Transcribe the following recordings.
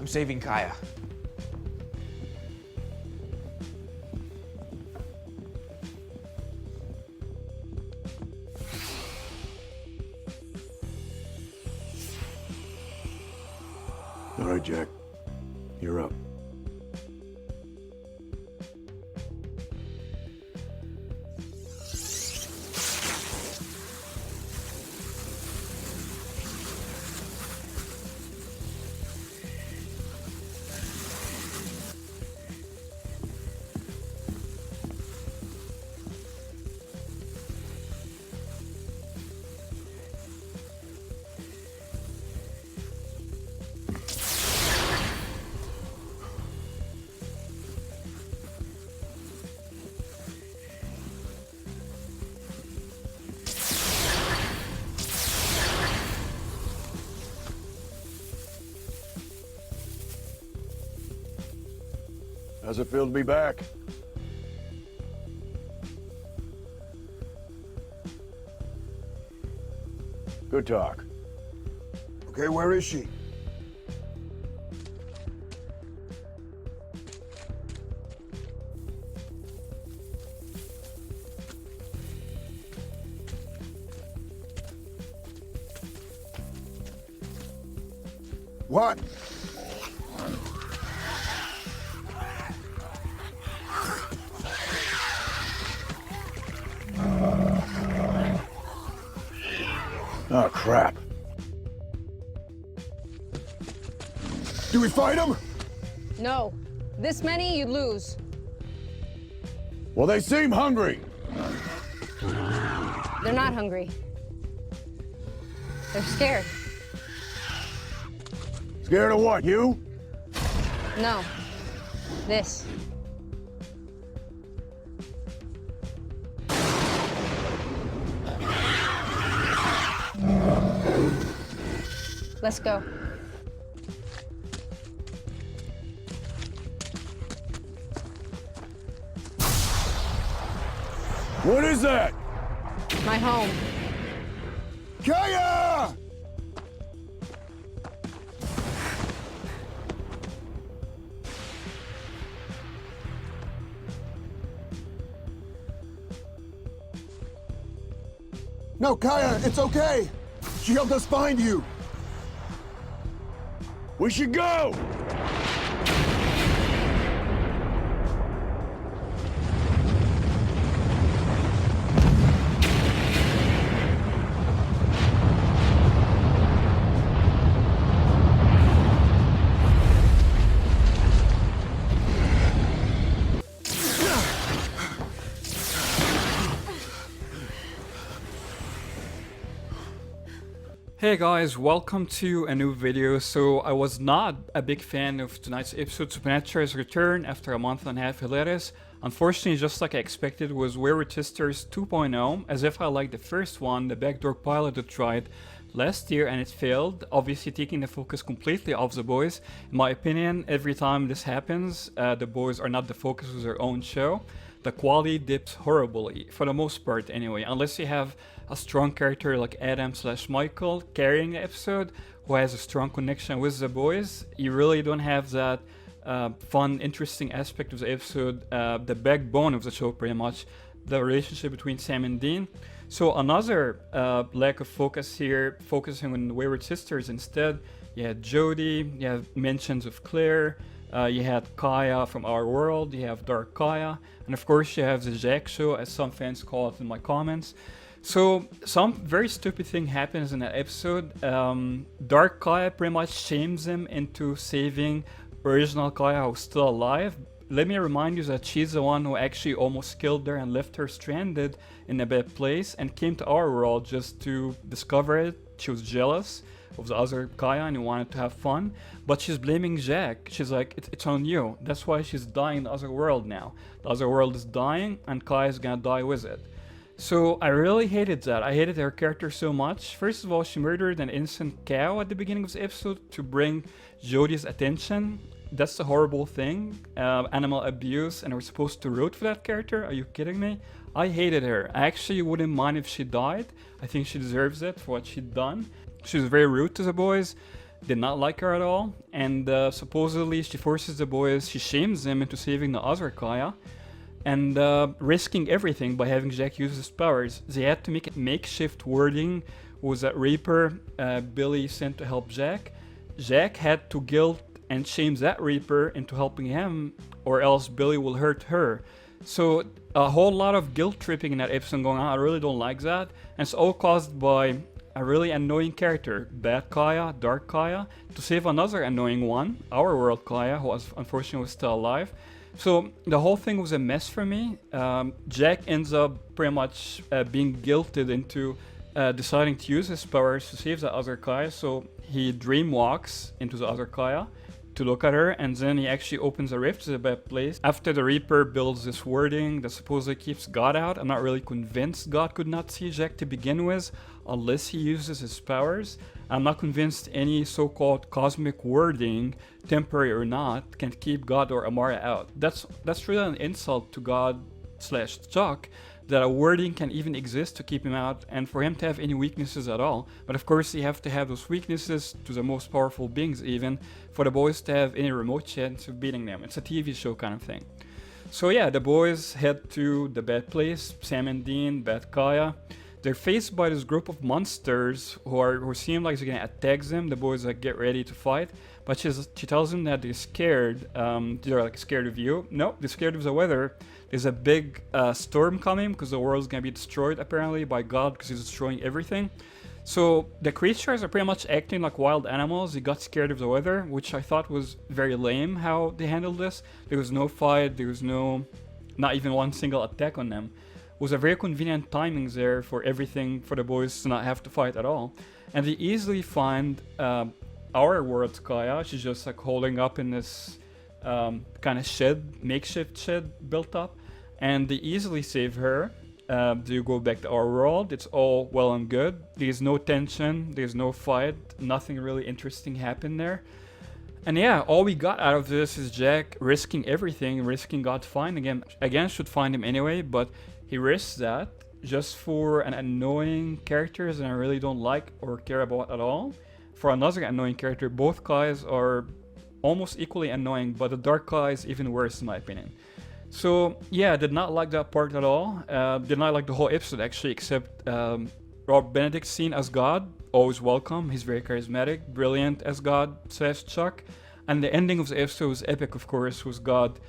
I'm saving Kaia. All right, Jack. You're up. How's it feel to be back? Good talk. Okay, where is she? What? Oh, crap. Do we fight him? No. This many, you'd lose. Well, they seem hungry. They're not hungry. They're scared. Scared of what, you? No. This. Let's go. What is that? My home. Kaia! No, Kaia, it's okay. She helped us find you. We should go! Hey guys, welcome to a new video. So I was not a big fan of tonight's episode. Supernatural's return after a month and a half hiatus. Unfortunately, just like I expected, was Winchester's 2.0. As if I liked the first one, the backdoor pilot I tried last year and it failed, obviously taking the focus completely off the boys. In my opinion, every time this happens, the boys are not the focus of their own show. The quality dips horribly, for the most part anyway, unless you have a strong character like Adam/Michael carrying the episode, who has a strong connection with the boys. You really don't have that fun, interesting aspect of the episode, the backbone of the show pretty much, the relationship between Sam and Dean. So another lack of focus here, focusing on Wayward Sisters instead. You had Jody, you have mentions of Claire, you had Kaia from Our World, you have Dark Kaia, and of course you have the Jack Show, as some fans call it in my comments. So some very stupid thing happens in that episode. Dark Kaia pretty much shames him into saving original Kaia, who's still alive. Let me remind you that she's the one who actually almost killed her and left her stranded in a bad place and came to our world just to discover it. She was jealous of the other Kaia and wanted to have fun, but she's blaming Jack. She's like, it's on you. That's why she's dying in the other world now. The other world is dying and Kaia is gonna die with it. So I really hated that. I hated her character so much. First of all, she murdered an innocent cow at the beginning of the episode to bring Jody's attention. That's a horrible thing. Animal abuse, and we're supposed to root for that character? Are you kidding me? I hated her. I actually wouldn't mind if she died. I think she deserves it for what she'd done. She was very rude to the boys. did not like her at all, and supposedly she forces the boys, she shames them into saving the other Kaia, and risking everything by having Jack use his powers. They had to make it makeshift wording, was that Reaper Billy sent to help Jack. Jack had to guilt and shame that Reaper into helping him, or else Billy will hurt her. So a whole lot of guilt tripping in that episode going on. I really don't like that, and it's all caused by a really annoying character, Bad Kaia, Dark Kaia, to save another annoying one, Our World Kaia, who unfortunately was still alive. So the whole thing was a mess for me. Jack ends up pretty much being guilted into deciding to use his powers to save the other Kaia. So he dream walks into the other Kaia to look at her, and then he actually opens a rift to the bad place. After the Reaper builds this wording that supposedly keeps God out, I'm not really convinced God could not see Jack to begin with unless he uses his powers. I'm not convinced any so-called cosmic wording, temporary or not, can keep God or Amara out. That's really an insult to God / Chuck, that a wording can even exist to keep him out and for him to have any weaknesses at all. But of course you have to have those weaknesses to the most powerful beings even for the boys to have any remote chance of beating them. It's a TV show kind of thing. So yeah, the boys head to the bad place, Sam and Dean, Bad Kaia. They're faced by this group of monsters who seem like they're gonna attack them. The boys like get ready to fight, but she tells them that they're scared. They're like scared of you. No, they're scared of the weather. There's a big storm coming because the world's gonna be destroyed apparently by God because he's destroying everything. So the creatures are pretty much acting like wild animals. They got scared of the weather, which I thought was very lame how they handled this. There was no fight. There was not even one single attack on them. It was a very convenient timing there for everything for the boys to not have to fight at all. And they easily find Our World Kaia. She's just like holding up in this kind of shed, makeshift shed built up, and they easily save her. They go back to Our World. It's all well and good. There's no tension, there's no fight, nothing really interesting happened there. And yeah, all we got out of this is Jack risking everything, risking God to find him. Again, should find him anyway, but he risks that just for an annoying character that I really don't like or care about at all. For another annoying character, both guys are almost equally annoying, but the Dark Kaia is even worse in my opinion. So yeah, I did not like that part at all. Did not like the whole episode actually, except Benedict seen as God, always welcome. He's very charismatic, brilliant as God / Chuck. And the ending of the episode was epic, of course, was God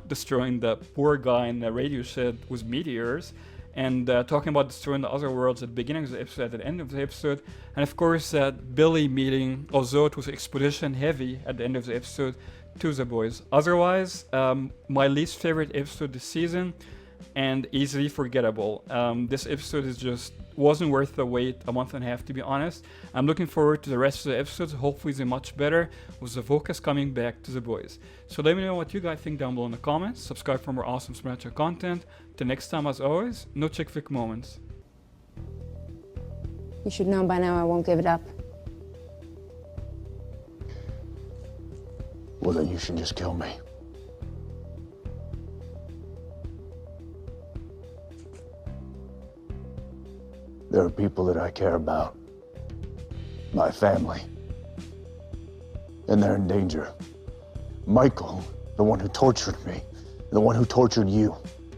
destroying the poor guy in the radio shed with meteors, and talking about destroying the other worlds at the beginning of the episode, at the end of the episode, and of course that Billy meeting, although it was exposition heavy at the end of the episode, to the boys. Otherwise, my least favorite episode this season, and easily forgettable. This episode is just wasn't worth the wait, a month and a half to be honest. I'm looking forward to the rest of the episodes. Hopefully they're much better with the focus coming back to the boys. So let me know what you guys think down below in the comments. Subscribe for more awesome Supernatural content. Till next time, as always, no chick flick moments. You should know by now I won't give it up. Well, then you should just kill me. There are people that I care about. My family. And they're in danger. Michael, the one who tortured me, the one who tortured you,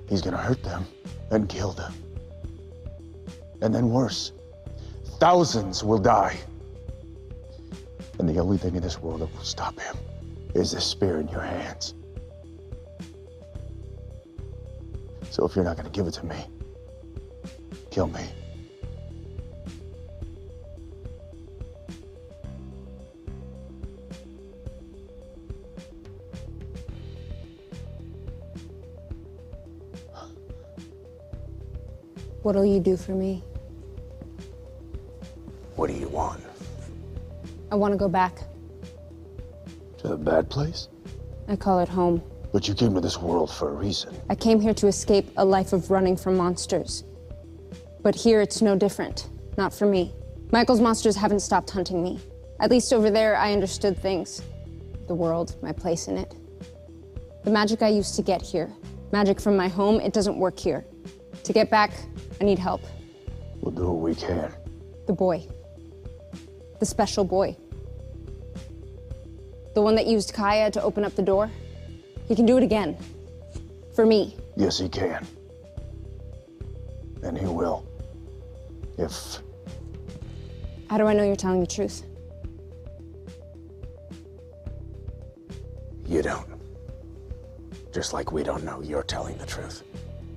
he's gonna hurt them and kill them. And then worse, thousands will die. And the only thing in this world that will stop him is this spear in your hands. So if you're not gonna give it to me, kill me. What'll you do for me? What do you want? I want to go back. To the bad place? I call it home. But you came to this world for a reason. I came here to escape a life of running from monsters. But here it's no different. Not for me. Michael's monsters haven't stopped hunting me. At least over there, I understood things. The world, my place in it. The magic I used to get here. Magic from my home, it doesn't work here. To get back, I need help. We'll do what we can. The boy. The special boy. The one that used Kaia to open up the door? He can do it again. For me. Yes, he can. And he will. If... How do I know you're telling the truth? You don't. Just like we don't know you're telling the truth.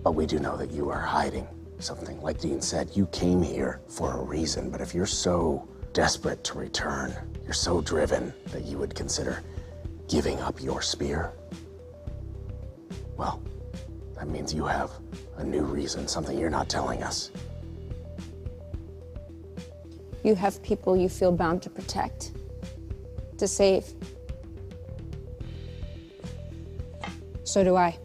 But we do know that you are hiding something. Like Dean said, you came here for a reason, but if you're so desperate to return, you're so driven that you would consider giving up your spear, well, that means you have a new reason, something you're not telling us. You have people you feel bound to protect, to save. So do I.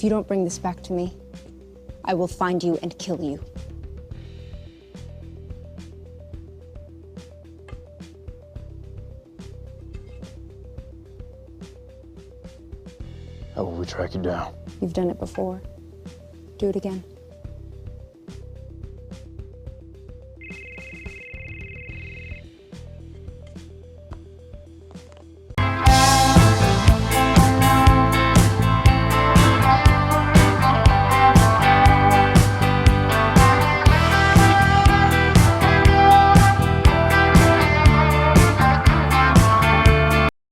If you don't bring this back to me, I will find you and kill you. How will we track you down? You've done it before. Do it again.